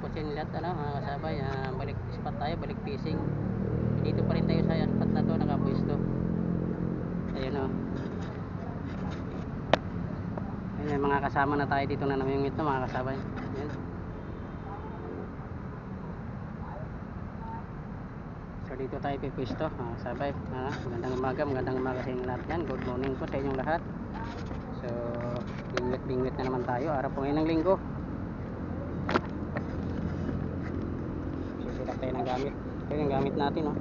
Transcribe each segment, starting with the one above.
Pusinlat, mga kasabay, balik spot tayo, balik fishing. Dito pa rin tayo sa spot na to, nakapwesto. Ayun ayun, mga kasama na tayo dito na namimit na mga kasabay. Ayun. So dito tayo pipwesto mga kasabay. Magandang umaga sa inyong lahat yan. Good morning po sa inyong lahat. So bingwit na naman tayo, araw po ngayon ng linggo. Susulat tayo ng gamit. Ito yung gamit natin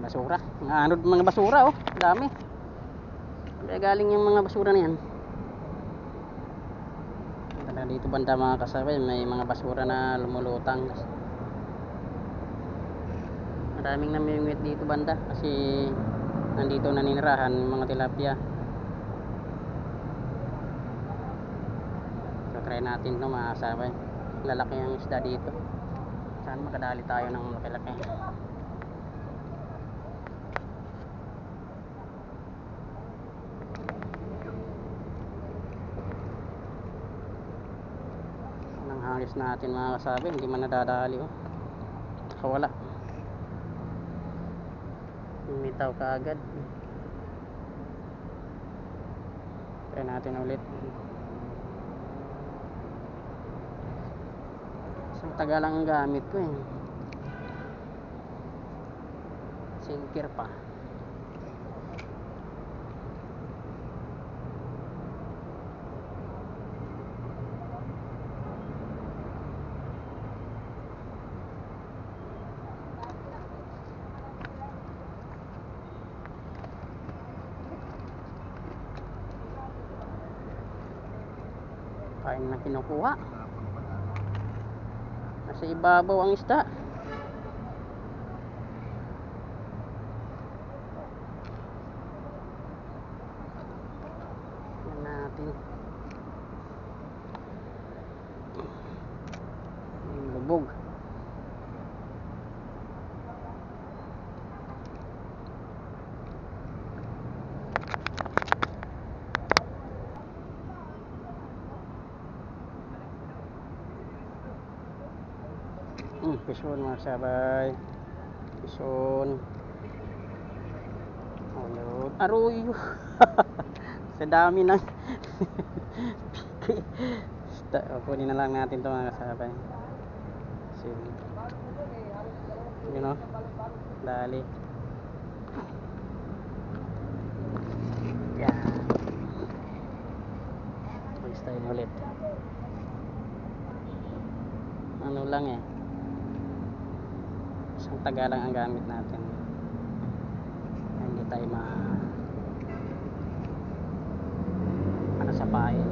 basura, mga basura dami. Kaya galing yung mga basura na yan. Dito banda mga kasabay, may mga basura na lumulutang. Maraming namimingwit dito banda kasi nandito naninirahan mga tilapia. So try natin mga kasabay. Lalaki ang isda dito. Saan makadali tayo ng malaki-laki. Hangis natin mga kasabi, hindi man nadadali nakawala, lumitaw ka agad. Try natin ulit. Isang taga lang ang gamit ko sinker pa. Kain na kinukuha, nasa ibabaw ang isda. Yan natin lubog. Pison mga sabay, pison aroy. Sa dami ng kunin na lang natin ito mga kasabay. Sige, dali yan. Next time ulit, lang isang taga lang ang gamit natin. Hindi tayo sa pain.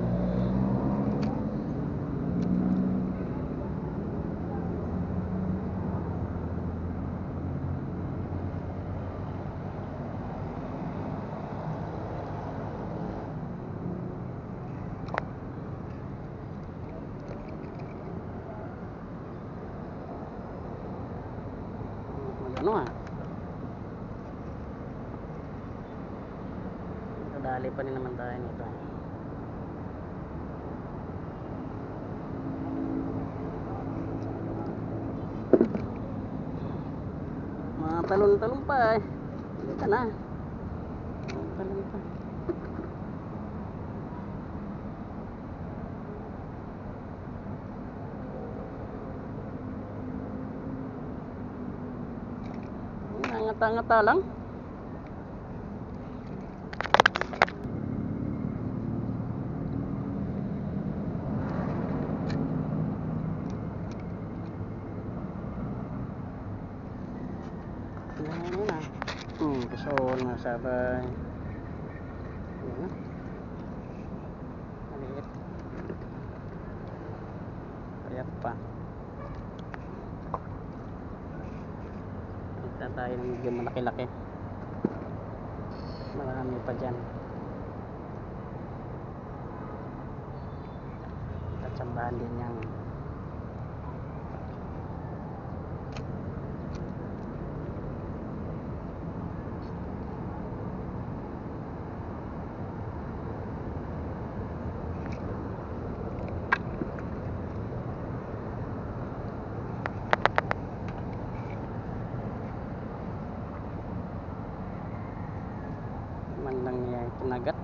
Dali pa rin naman tayo nito. Mga talon-talon pa hindi ka na talon pa. Ngata-ngata lang. Pison mga sabay. Maliit. Payat pa. Kita tayo ng medyo malaki-laki. Marami pa dyan. Tatsambahan din yan. Man lang niya kinagat.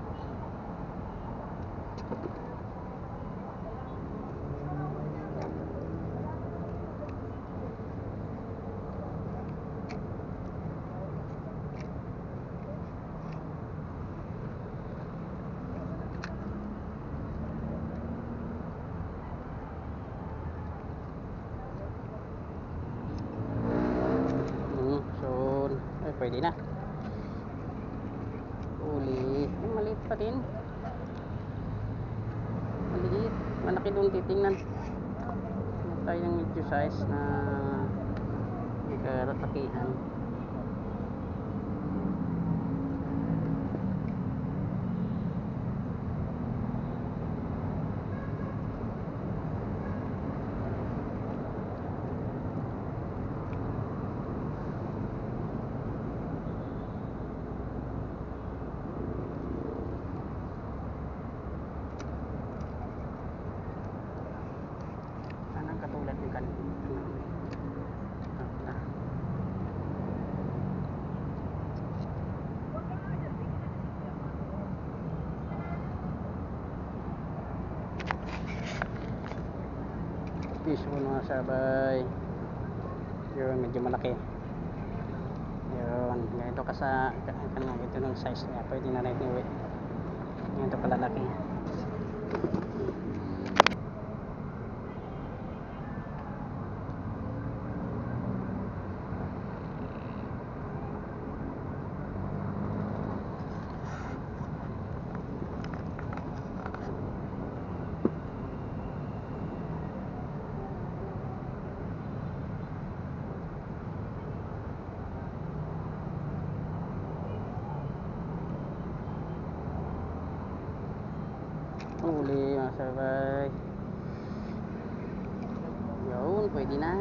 So ay pwede na. Uli, maliit pa din. Maliit, malaki doon titingnan. Tayo ng medyo size na may kalalakihan. Katulad ng kanina. Fish mo mga sabay. Yun, medyo malaki. Yun, ganito ka sa ito ng size niya. Pwede na rin yung weight. Ganito kalalaki. Uli mga sabay. Yun, pwede na.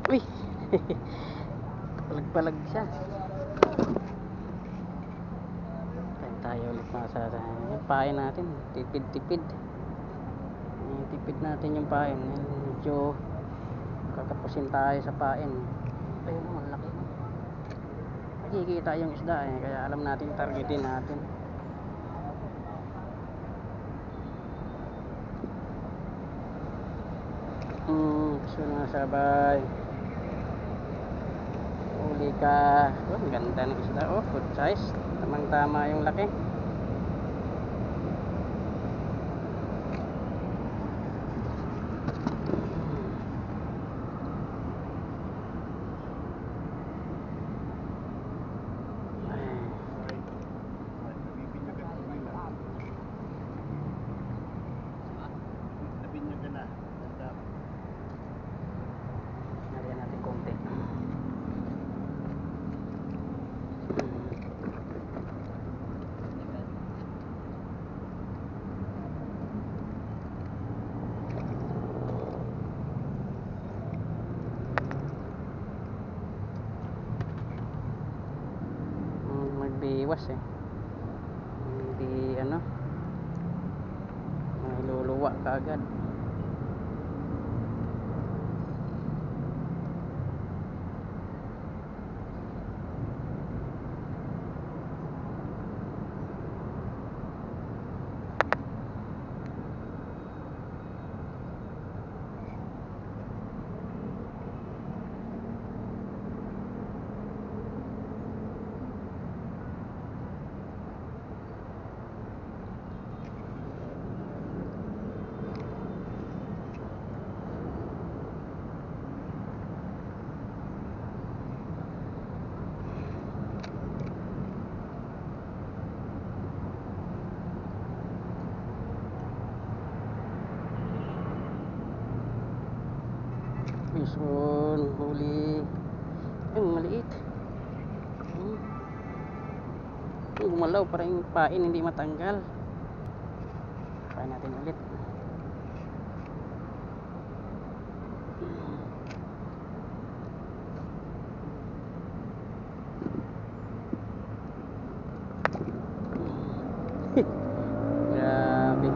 Uy. Palag-palag siya. Tayo ulit mga sabay. Yung pain natin, tipid-tipid. Tipid natin yung pain. Medyo kakapusin tayo sa pain. Ayun, ang laki. Nakikita yung isda kaya alam natin targetin natin. So mga sabay, uli ka. Oh, ganda ng isda. Oh, good size, tamang tama yung laki. Magbiwas hindi iluluwa ka agad. Bison, huli. Ang maliit. Gumalaw para yung pain hindi matanggal. Pain natin ulit. Grabe.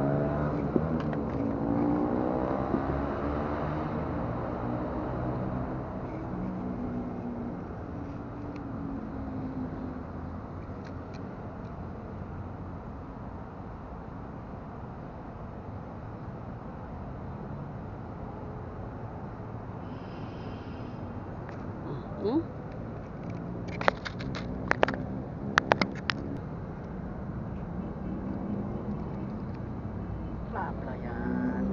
Labla yan.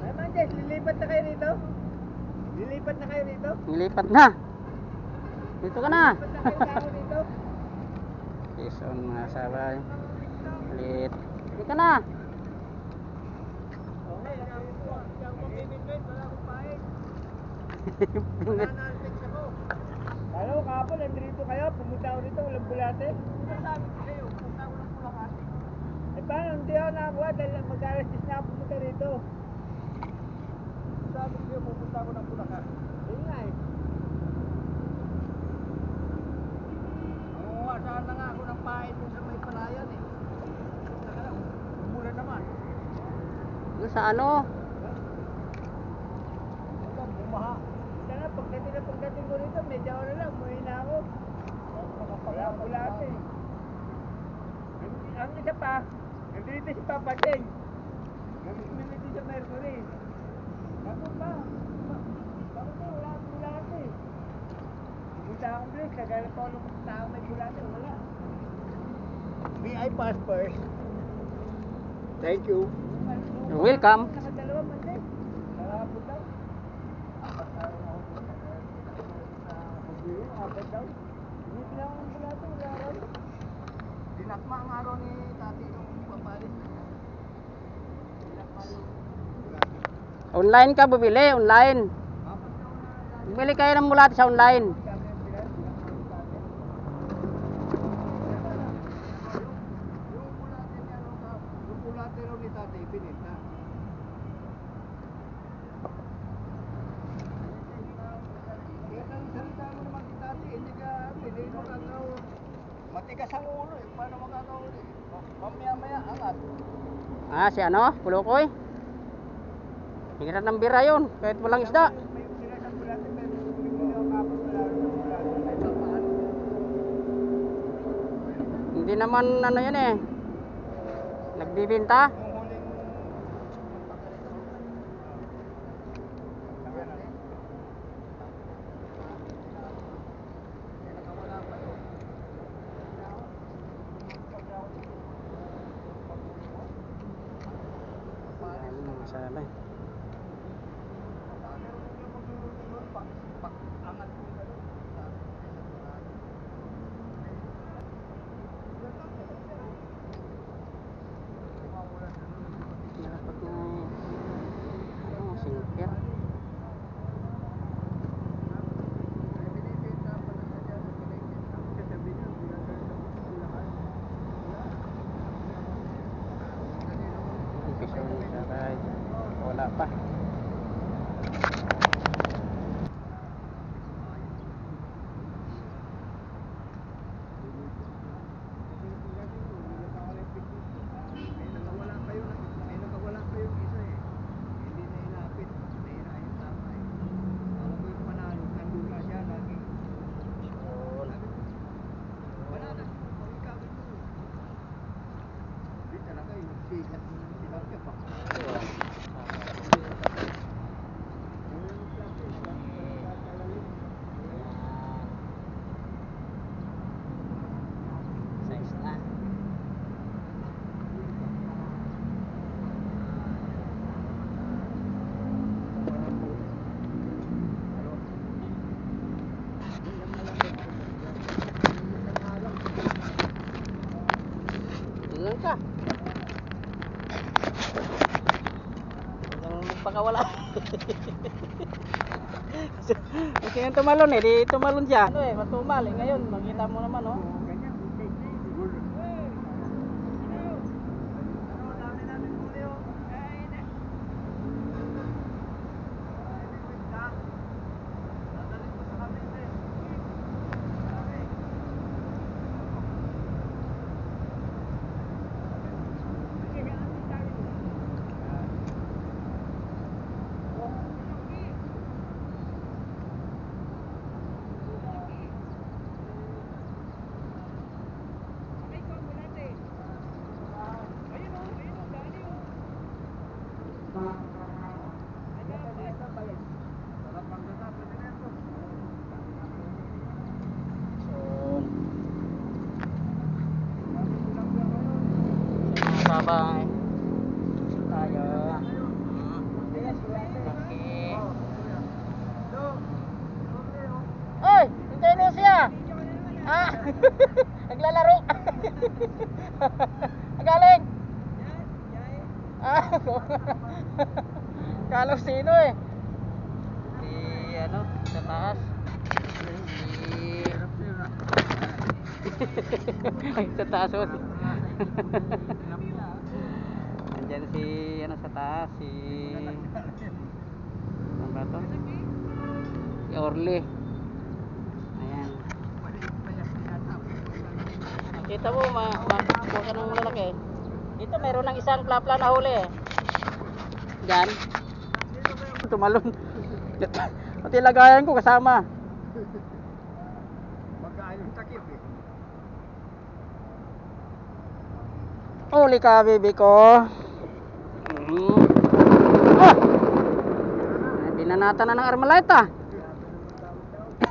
Ay, Manjes, lilipat na kayo rito? Lilipat na kayo rito? Nilipat na. Dito ka na. Lilipat na kayo tao rito? Bison mga sabay. Ulit. Dito ka na. Okay, hindi ako mamimigay, wala akong pain. Nananalpix ako. Ano, kahapon, nandito kayo, pumunta ako rito, walang bulate. Sabi ko kayo, pumunta ako ng Bulacate. Eh paano, hindi ako nakakuha dahil mag-alas 10 na ako pumunta rito. Sabi ko kayo, pupunta ako ng Bulacate. Yun nga eh. Mangunguha sana nga ako ng pain dun sa may palayan eh. Umula naman. Doon sa ano? Bumaha. Sana pagdating ko rito, medyo na lang, umuwi na ako. Wala akong bulate. Ang isa pa, nandito si Papa Cheng. Nandito sa Mercury. Bakit ba? Bakit ba? Wala akong bulate. Pumunta akong place, kagala pa ako ng tao may bulate. Wala. I pass first. Thank you. You're welcome. Nakadalawa man din. Nakapot daw. Apat daw. Hindi lang ang bulate, wala raw. Dinakma ang araw ni tati yung papalit. Dinakma yung bulate. Online ka bumili, online. Apat daw na. Bumili kayo ng bulate sa online. Kami ang bilang, dinakma yung tati. Yung bulate niya, yung bulate raw ni tati, pinita. Kaya nang salita mo naman kay tati, hindi mo kakaw. Matigas ang ulo eh, paano makakaulo eh? Mamaya-maya, angat. Ah, si ano? Pulukoy? Hirap ng bira yun, kahit walang isda. May sila sa bulate, pero hindi ako kapag wala rin sa bulate. May tamaan. Hindi naman ano yun eh. Nagbibinta. Yung huling nakawala pa yun. Ano mga sabay. Angat ko yung gano'n. Mawala na. makawala. Kasi yung tumalon eh, di tumalon siya. Ano eh, matumal eh. Ngayon, makita mo naman oh. Ganyan, okay. Ano, dami namin huli oh. Ay, na. Dadalhin mo sa Cavite. Dami. Sige, ano tayo? Bye-bye. Tayo. Okay. Oy, hintayin mo siya. Ah, naglalaro. Galing. Ah, kala sino eh. Si ano, sa taas. Ay, sa taas oh. Andyan si ano sa taas, si ano ba to? Si Orly. Ayan. Kita mo, buka ng malalaki. Dito meron ng isang plapla na huli eh. Diyan. Tumalon. Pati lagayan ko kasama. Magkain yung takip eh. Huli ka, baby ko. Ah! Binanata na ng Armaleta.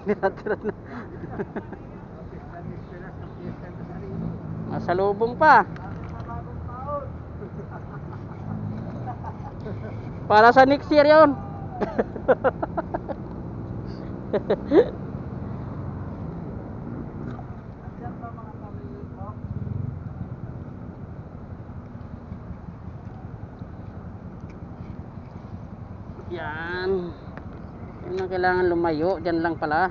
Binatira na. Masalubong pa. Para sa next year yun. Yan. Yun ang kailangan lumayo. Diyan lang pala.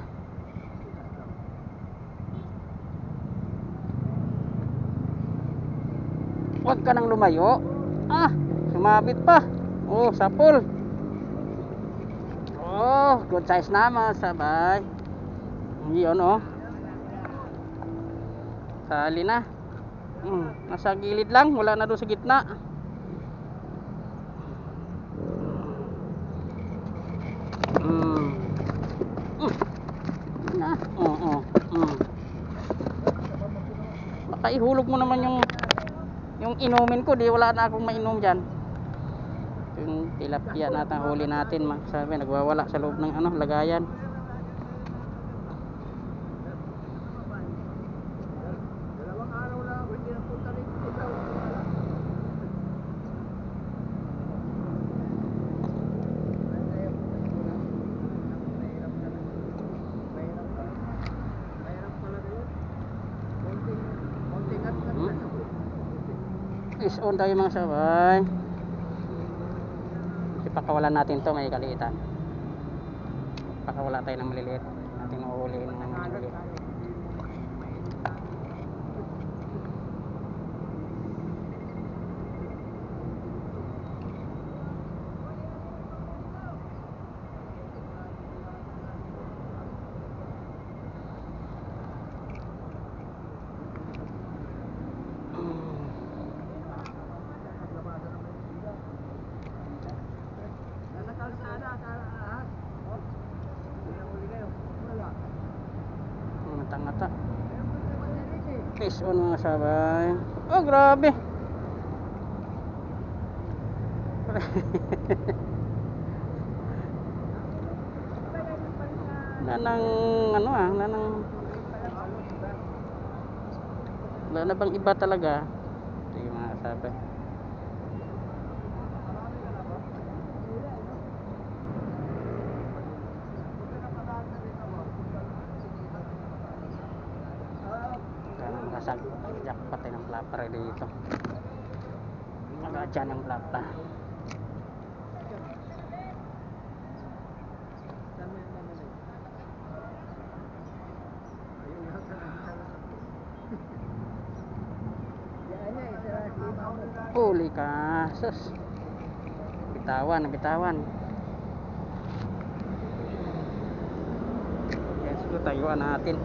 Huwag ka nang lumayo. Ah, sumabit pa. Oh, sapol. Oh, good size naman. Sabay. Yun oh. Sali na. Nasa gilid lang. Wala na doon sa gitna. Baka ihulog mo naman yung inumin ko, di wala na akong mainom diyan. Yung tilapia natin huli natin, sabi nagwawala sa loob ng ano, lagayan. Dalawang araw lang ako hindi napunta rito. Is on tayo mga sabay. Ipakawalan natin to, may kaliitan. Pakawala tayo ng maliliit. Natin uhulihin ng maliliit. Ngata-ngata. Fish on mga sabay. Oh, grabe. Nanang ano nanang wala na bang iba talaga. Ito yung mga sabay. Jackpot ng plapper dito. Mga dyan ng plapper. huli ka. Sus. Bitawan, bitawan. Yan, siguro tayuan natin.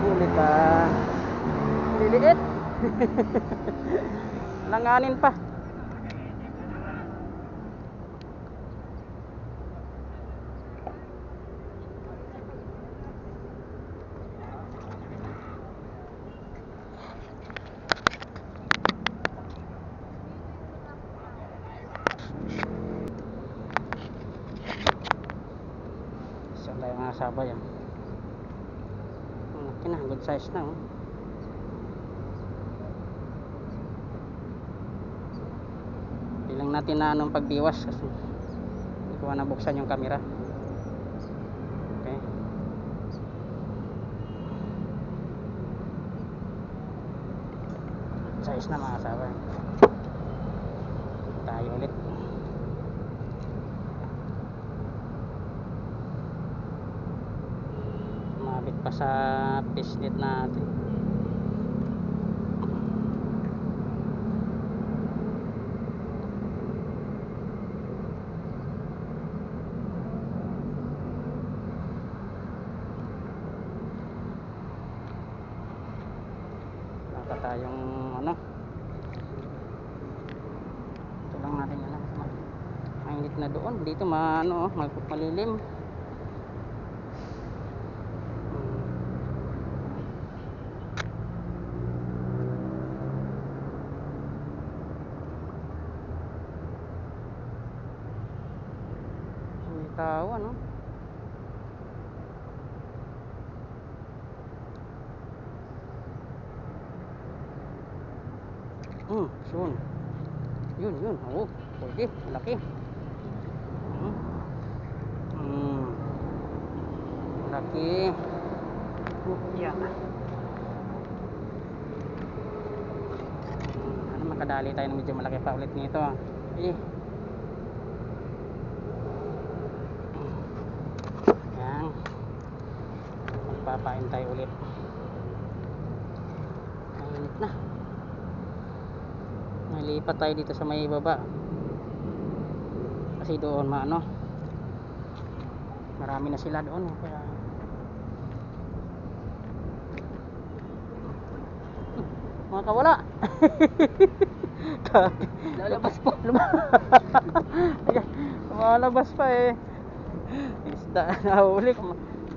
Huli ka. Liliit. Langanin pa. Saan tayo mga sabay yan? Okay na, good size na. Oh. Bilang natin na anong pagbiwas kasi hindi ko na buksan yung camera. Okay. Size na mga sabay. Tayo ulit. Mabit pa sa fish net natin. Wala tayong ano. Ito lang natin ano. Mainit na doon. Dito ano, malilim. Tao ano. Soon. Yun. Oh, pwede, laki. Laki. Yan. Ano, makadali tayo ng medyo malaki pa ulit nito. Yan. Magpapain tayo ulit. Mainit na. Nalipat tayo dito sa may baba. Kasi doon marami na sila doon. Kaya mga kawala. Lalabas po. Lumalabas pa eh. Isda nahuli.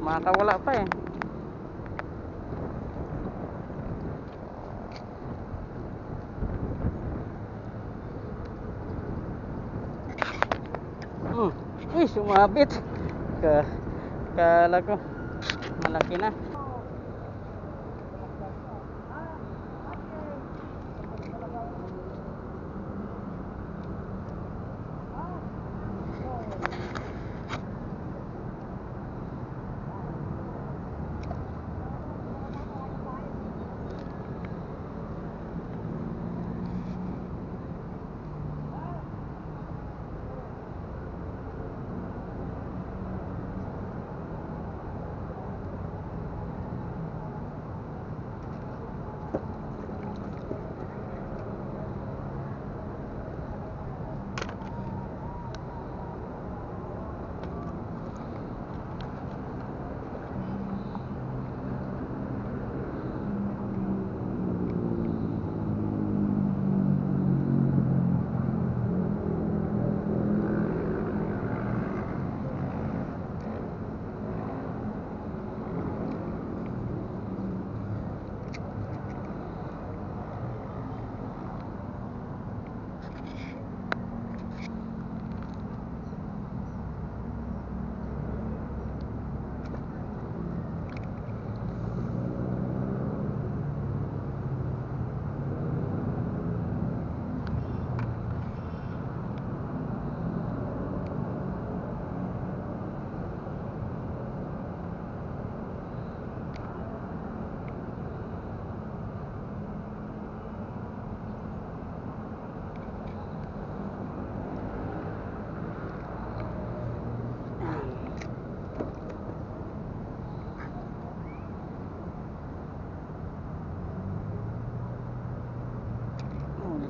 Mga kawala pa eh. Uy, sumabit. Kala ko malaki na.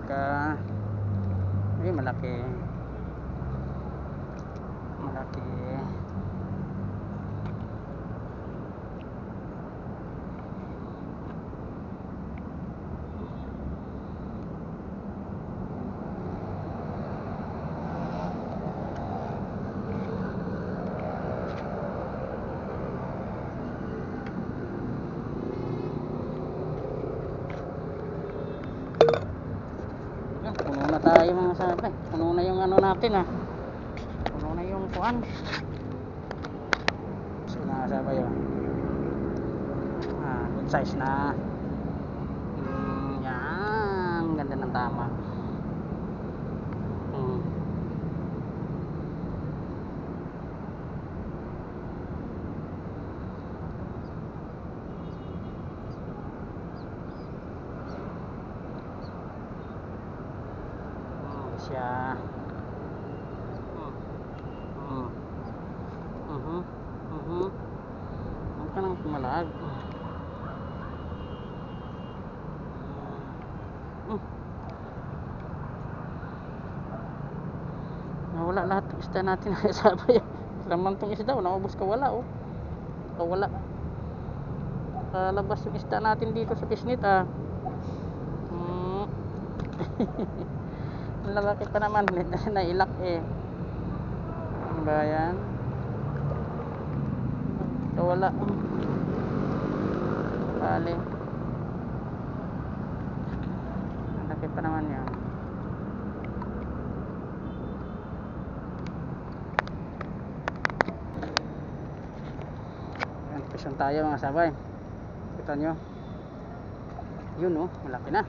pagka ay malaki puno na tayo mga sabay, puno na yung ano natin puno na yung kuan. So mga sabay good size na. Yan, ganda ng tama. Siya ang kanang kumalag. Nawala lahat ng isda natin na sabay. Laman tong isda naubos ka wala wala kalabas yung isda natin dito sa pisnit ang lalaki pa naman nailak ang bayan wala bali ang laki pa naman yan. Pisyon tayo mga sabay, kita nyo yun malaki na.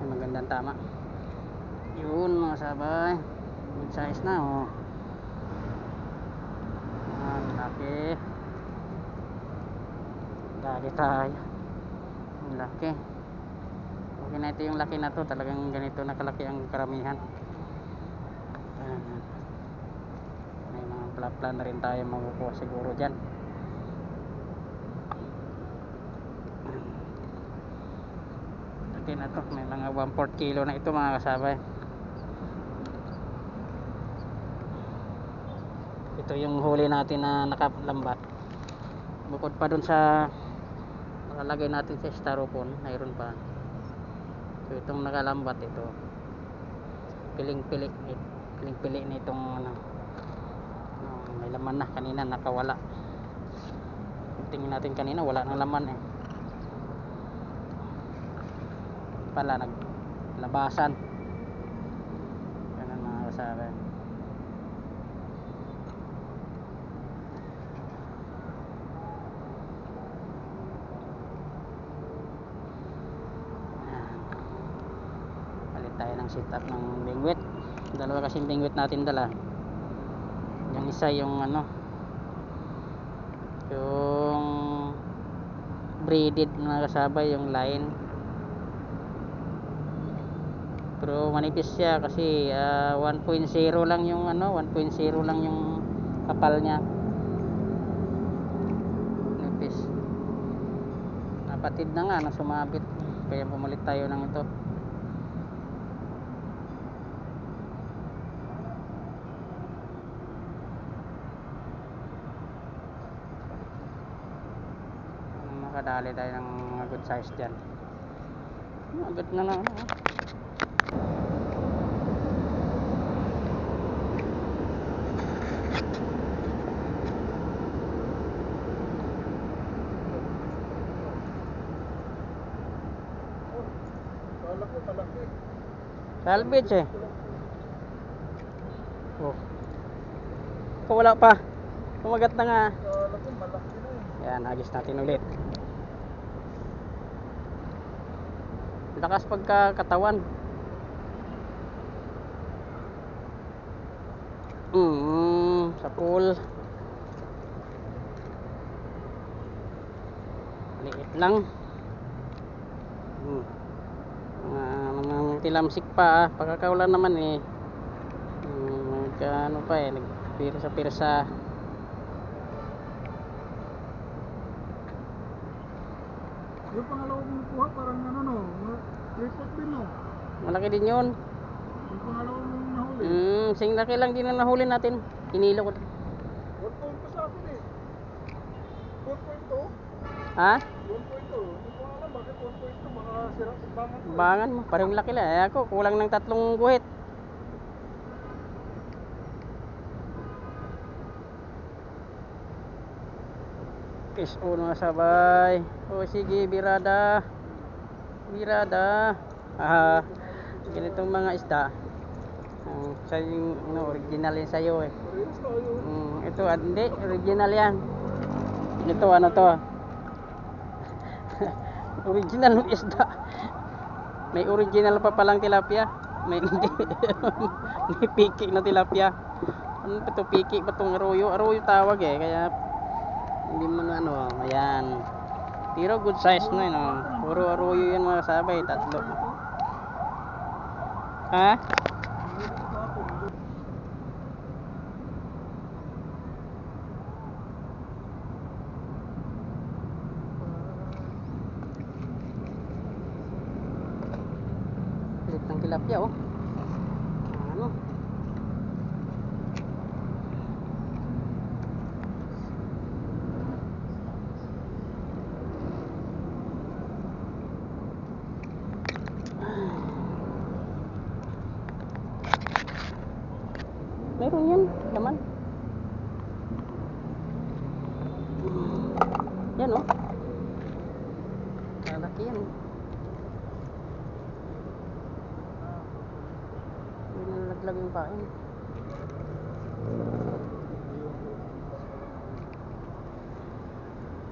May magandang tama yun mga sabay, good size na laki dali tayo ang laki. Okay na ito yung laki na to, talagang ganito na kalaki ang karamihan. May mga plapla na rin tayo makukuha siguro dyan. Laki na to, may mga 1/4 kilo na ito mga kasabay. Ito yung huli natin na nakalambat. Bukod pa dun sa nakalagay natin sa styrofoam, mayroon pa. So itong nakalambat ito, piling-pili nitong may laman na. Kanina nakawala, tingin natin kanina wala nang laman pala naglabasan. Ganun mga kasabay. Palit tayo ng setup ng bingwit. Dalawa kasing bingwit natin dala. Yung isa yung yung braided mga kasabay, yung line, pero manipis siya kasi 1.0 lang yung 1.0 lang yung kapal niya, nipis. Napatid na nga sumabit, kaya pumalit tayo ng ito. Makadali tayo ng mga good size dyan. Agad na salvage wala pa, kumagat na nga. Yan, agis natin ulit. Lakas pagkakatawan. Sa pool liit lang. Mga tilamsik pa pagkakaulan naman nagkaano pa nagpirsa-pirsa. Yung pangalawa mong kuha, parang ano no, report din no. Malaki din yun. Yung pangalawa mong nahuli. Sing laki lang din na nahuli natin. Hinilo ko. 1.2 sa akin eh. 4.2? Ha? 1.2. Hindi ko alam bakit 1.2. Baka sira timbangan ko. Bangan mo. Parang laki lang. Eh, ako, kulang ng 3 guhit. Fish on mga sabay. O sige, birada. Birada. Ganitong mga isda. Sa yung original yan sa'yo eh. Parehas tayo. Ito, hindi. Original yan. Ito, ano to? Original ng isda. May original pa palang tilapia. May hindi. May piki na tilapia. Ano ito? Piki ba itong arroyo? Arroyo tawag eh. Kaya hindi mo na ano. Ayan. Pero good size na yun. Puro arroyo yan mga sabay. 3. Ha? Kulit ng tilapia oh. Ano? Meron yan, laman. Yan oh. Malaki yan. Hindi nalaglag yung pain.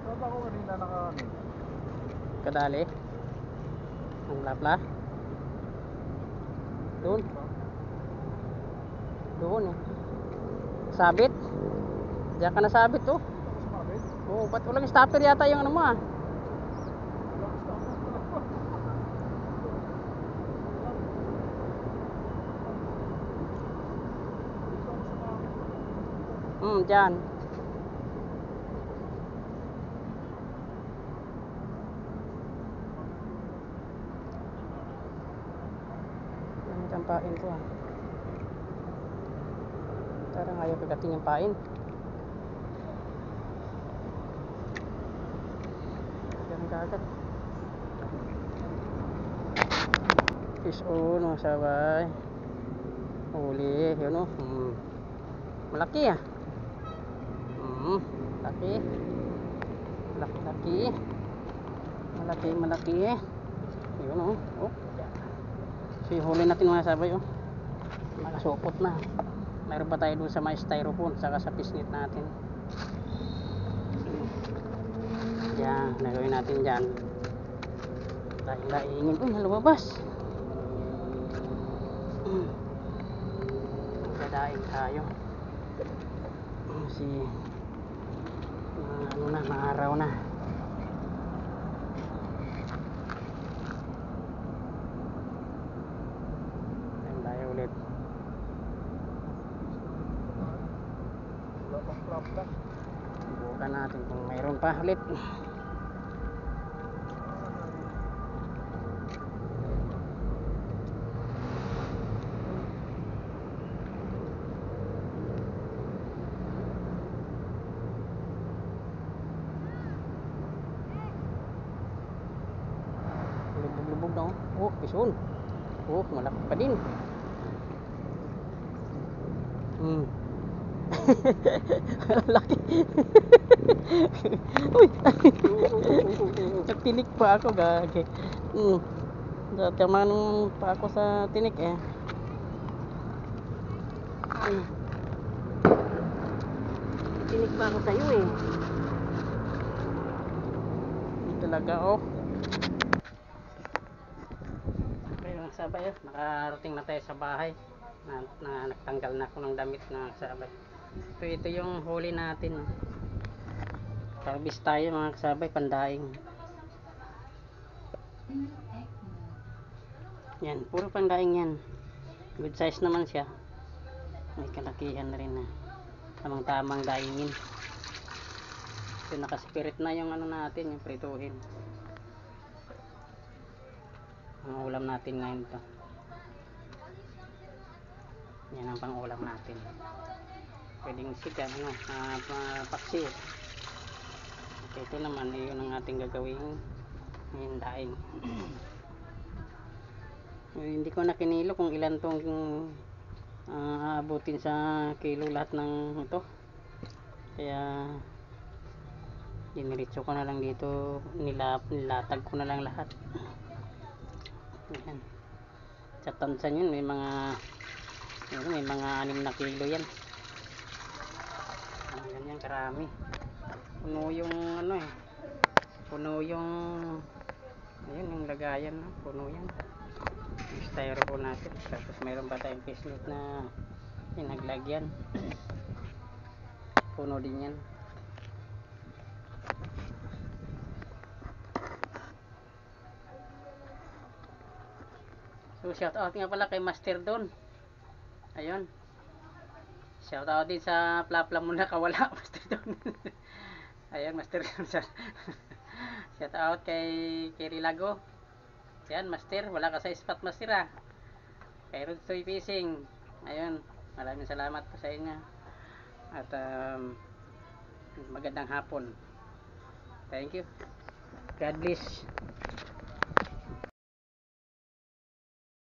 Saan ako kanina Kadali. Ang lapla. Doon. Doon eh. Sabit. Diyan ka nasabit oh. Oo, ba't walang stopper yata yung ano mo ah? Diyan. Ang pain ko ah. Parang ayaw kagatin yung pain. Ganun kagat. Fish on mga sabay. Huli. Yun oh. Malaki ah. Malaki. Malaki. Malaki. Yun oh. So yung huli natin mga sabay oh. Nakasupot na. Mayroon pa tayo dun sa may styrofoam saka sa pisnit natin. Yan, nagawin natin dyan. Laingin. Uy, nalabas. Magdadaing tayo. Kasi ano na, maaraw na. Ayan tayo ulit. Subukan natin kung mayroon pa ulit. Lubog na oh. Oh, pison. Oh, malaki pa din. Laki. Uy. Nagtinik pa ako gagi. Tatamaan pa ako sa tinik eh. Tinik pa ako sa'yo eh. Hindi talaga oh. Okay mga sabay oh. Nakarating na tayo sa bahay. Na nagtanggal na ako ng damit na sabay. Ito yung huli natin. Harvest tayo mga kasabay, pandaing. Yan, puro pandaing yan. Good size naman siya. May kalakihan na rin na. Tamang daingin. So nakaspirit na yung ano natin, yung prituhin. Ang ulam natin ngayon to. Yan ang pang ulam natin. Pwedeng sika, paksiw. At ito naman, yun ang ating gagawing yung daing. Hindi ko na kinilo kung ilan tong aabutin sa kilo lahat ng ito. Kaya diniritso ko na lang dito, nilatag ko na lang lahat. Ayan. Sa tansan yun, may mga 6 na kilo yan. Ganyan karami. Puno yung puno yung ayun, yung lagayan, no? Puno yan. Yung styrofoam natin. Tapos mayroon pa tayong pislit na pinaglagyan. Puno din yan. So shout out nga pala kay Master Don. Ayun. Shout out din sa plapla mo na kawala, Master Don. Ayun, Master Don. Shout out kay Rilago. Yan, Master, wala ka sa spot, Master, ah. Kay Rod Toy Fishing. Ayun, maraming salamat po sa inyo. At magandang hapon. Thank you. God bless.